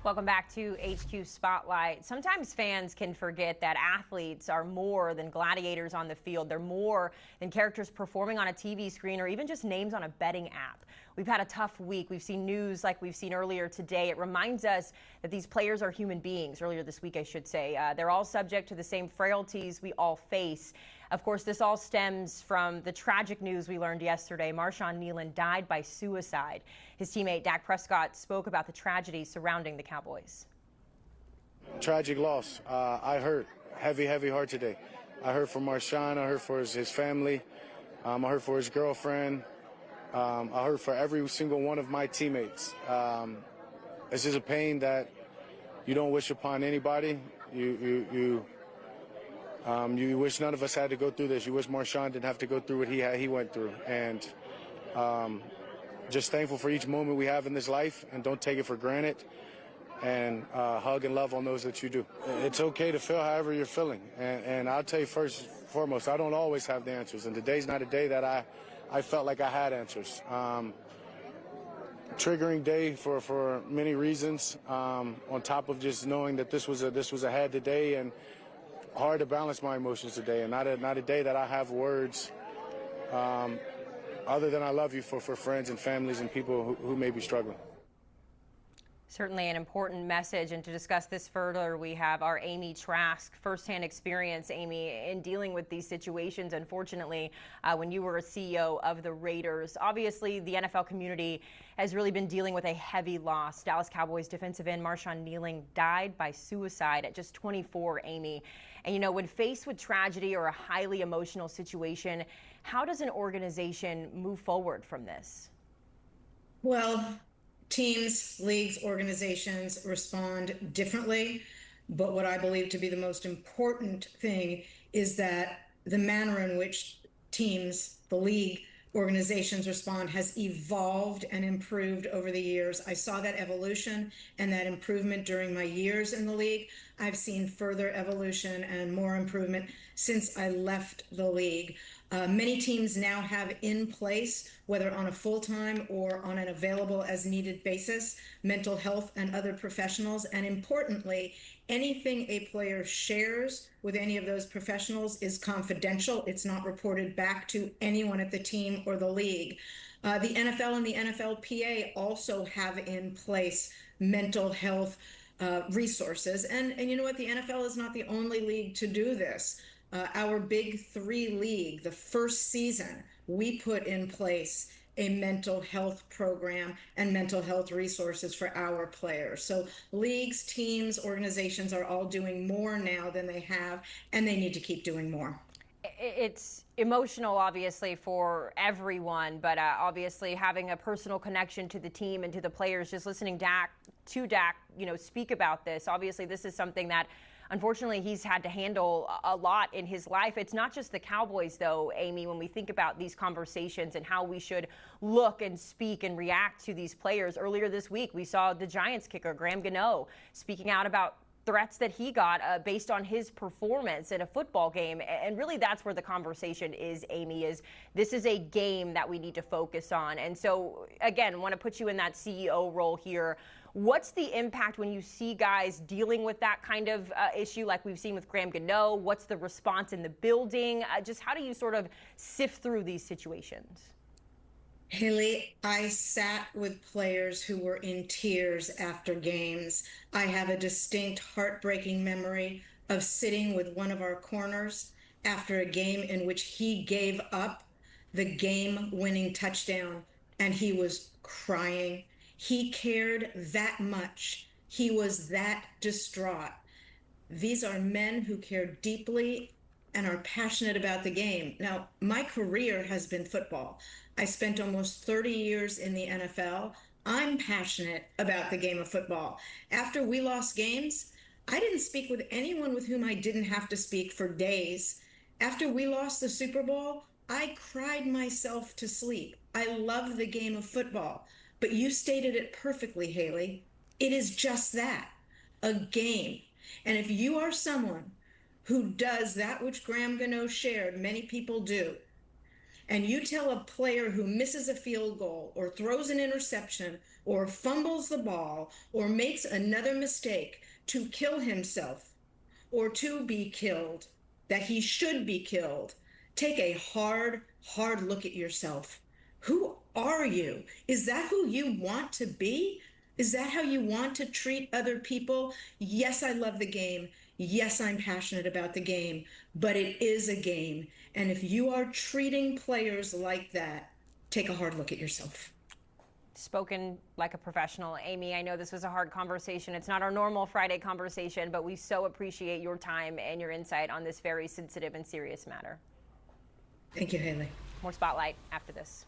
Welcome back to HQ Spotlight. Sometimes fans can forget that athletes are more than gladiators on the field. They're more than characters performing on a TV screen or even just names on a betting app. We've had a tough week. We've seen news like we've seen earlier today. It reminds us that these players are human beings. Earlier this week, I should say. They're all subject to the same frailties we all face. Of course, this all stems from the tragic news we learned yesterday. Marshawn Kneeland died by suicide. His teammate Dak Prescott spoke about the tragedy surrounding the Cowboys. Tragic loss. I hurt. Heavy heart today. I hurt for Marshawn. I hurt for his family. I hurt for his girlfriend. I hurt for every single one of my teammates. It's just a pain that you don't wish upon anybody. You wish none of us had to go through this. You wish Marshawn didn't have to go through what he went through. And just thankful for each moment we have in this life, and don't take it for granted. And hug and love on those that you do. It's okay to feel however you're feeling. And I'll tell you first and foremost, I don't always have the answers. And today's not a day that I felt like I had answers. Triggering day for many reasons, on top of just knowing that this was a had today, and hard to balance my emotions today, and not a day that I have words other than I love you for friends and families and people who may be struggling. Certainly an important message. And to discuss this further, we have our Amy Trask, firsthand experience, Amy, in dealing with these situations. Unfortunately, when you were a CEO of the Raiders, obviously the NFL community has really been dealing with a heavy loss. Dallas Cowboys defensive end Marshawn Kneeland died by suicide at just 24, Amy. And, you know, when faced with tragedy or a highly emotional situation, how does an organization move forward from this? Well, teams, leagues, organizations respond differently, but what I believe to be the most important thing is that the manner in which teams, the league, organizations respond has evolved and improved over the years. I saw that evolution and that improvement during my years in the league. I've seen further evolution and more improvement since I left the league. Many teams now have in place, whether on a full-time or on an available as needed basis, mental health and other professionals. And importantly, anything a player shares with any of those professionals is confidential. It's not reported back to anyone at the team or the league. The NFL and the NFLPA also have in place mental health resources. And you know what? The NFL is not the only league to do this. Our Big Three league, the first season, we put in place a mental health program and mental health resources for our players. So leagues, teams, organizations are all doing more now than they have, and they need to keep doing more. It's emotional, obviously, for everyone, but obviously having a personal connection to the team and to the players, just listening to Dak, you know, speak about this. Obviously, this is something that unfortunately he's had to handle a lot in his life. It's not just the Cowboys, though, Amy, when we think about these conversations and how we should look and speak and react to these players. Earlier this week, we saw the Giants kicker, Graham Gano, speaking out about threats that he got based on his performance in a football game. And really that's where the conversation is, Amy, is this is a game that we need to focus on. And so, again, I want to put you in that CEO role here. What's the impact when you see guys dealing with that kind of issue like we've seen with Graham Gano? What's the response in the building? Just how do you sort of sift through these situations? Haley, I sat with players who were in tears after games. I have a distinct, heartbreaking memory of sitting with one of our corners after a game in which he gave up the game-winning touchdown, and he was crying. He cared that much. He was that distraught. These are men who care deeply and are passionate about the game. Now, my career has been football. I spent almost 30 years in the NFL. I'm passionate about the game of football. After we lost games, I didn't speak with anyone with whom I didn't have to speak for days. After we lost the Super Bowl, I cried myself to sleep. I love the game of football. But you stated it perfectly, Haley. It is just that, a game. And if you are someone who does that which Graham Gano shared, many people do, and you tell a player who misses a field goal or throws an interception or fumbles the ball or makes another mistake to kill himself or to be killed, that he should be killed, take a hard look at yourself. Who are you? Is that who you want to be? Is that how you want to treat other people? Yes, I love the game. Yes, I'm passionate about the game, but it is a game. And if you are treating players like that, take a hard look at yourself. Spoken like a professional. Amy, I know this was a hard conversation. It's not our normal Friday conversation, but we so appreciate your time and your insight on this very sensitive and serious matter. Thank you, Haley. More Spotlight after this.